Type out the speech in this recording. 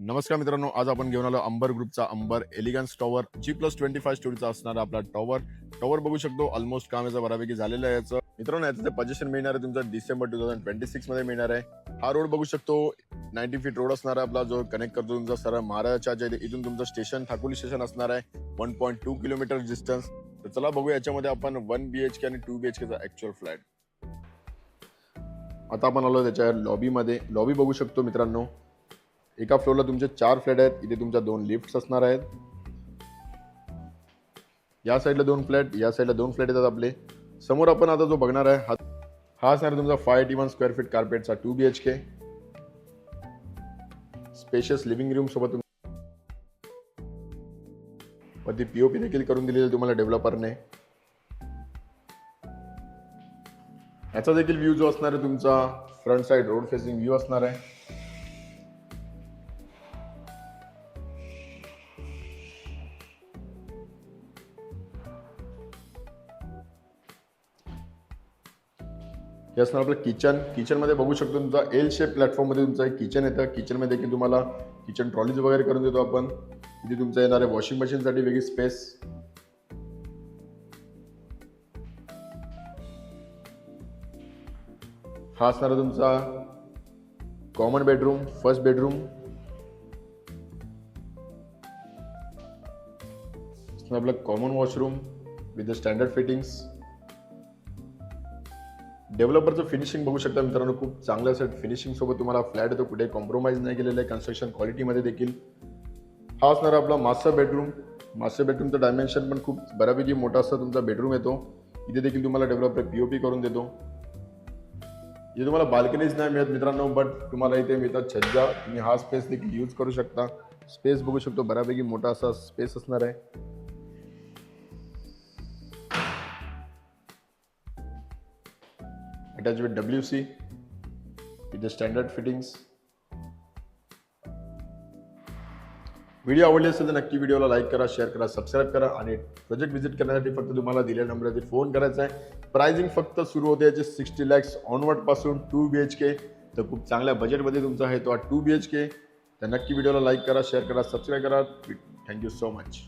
नमस्कार मित्रांनो, आज आपण घेऊन आलो अंबर ग्रुपचा अंबर एलिगन्स टॉवर G+25 स्टोरीचा असणारा आपला टॉवर बघू शकतो. ऑलमोस्ट काम याचं बऱ्यापैकी झालेलं आहे. याचं मित्रांनो याचं पोझिशन मिळणार आहे तुमचा डिसेंबर 2026 मध्ये मिळणार आहे. हा रोड बघू शकतो 90 फीट रोड असणार आहे आपला, जो कनेक्ट करतो तुमचा सरळ महाराजाच्या इथून तुमचं स्टेशन ठाकुली स्टेशन असणार आहे 1.2 किलोमीटर डिस्टन्स. तर चला बघूया याच्यामध्ये आपण 1 BHK आणि 2 BHK चा ऍक्च्युअल फ्लॅट. आता आपण आलो त्याच्या लॉबीमध्ये. लॉबी बघू शकतो मित्रांनो, एका फ्लोअरला तुमचे 4 फ्लॅट आहेत. इथे तुमच्या 2 लिफ्ट्स असणार आहेत. या साईडला 2 फ्लॅट, या साईडला 2 फ्लॅट येतात आपले. समोर आपण आता जो बघणार आहे हा असणार तुमचा 581 स्क्वेअर फीट कार्पेटचा 2 BHK. स्पेशियस लिव्हिंग रूम सोबत वरती POP देखील करून दिलेली तुम्हाला डेव्हलपरने. याचा देखील व्ह्यू जो असणार आहे तुमचा front side road facing view असणार आहे. हे असणार आपलं किचन मध्ये बघू शकतो तुमचा एल शेप प्लॅटफॉर्म मध्ये तुमचा एक किचन येतं. किचन मध्ये देखील तुम्हाला किचन ट्रॉलीज वगैरे करून देतो आपण. इथे तुमचा येणार आहे वॉशिंग मशीन साठी वेगळी स्पेस. हा असणार आहे तुमचा कॉमन बेडरूम, फर्स्ट बेडरूम. आपलं common washroom with the standard fittings. डेव्हलपरचं फिनिशिंग बघू शकता मित्रांनो, खूप चांगलं असं फिनिशिंग सोबत तुम्हाला फ्लॅट येतो. कुठे कॉम्प्रोमाइज नाही केलेलं आहे कन्स्ट्रक्शन क्वालिटीमध्ये देखील. हा असणार आपला मास्टर बेडरूम. मास्टर बेडरूमचं डायमेन्शन पण खूप बऱ्यापैकी मोठा असं तुमचा बेडरूम येतो. इथे देखील तुम्हाला डेव्हलपर POP करून देतो. इथे तुम्हाला बाल्कनीज नाही मिळत मित्रांनो, बट तुम्हाला इथे मिळतात छज्जा. तुम्ही हा स्पेस देखील यूज करू शकता. स्पेस बघू शकतो, बऱ्यापैकी मोठा असा स्पेस असणार आहे. Attached with WC with the standard fittings. Video आवडली असेल तर नक्की व्हिडिओला लाईक करा, शेअर करा, सबस्क्राईब करा आणि प्रोजेक्ट व्हिजिट करण्यासाठी फक्त तुम्हाला दिलेल्या नंबरवरती फोन करायचा आहे. प्राइसिंग फक्त सुरू होते याचे 60 lakhs ऑनवर्ड पासून 2 BHK. तर खूप चांगल्या बजेटमध्ये तुमचा आहे तो 2 BHK. तर नक्की व्हिडिओला लाईक करा, शेअर करा, सबस्क्राईब करा. Thank you so much.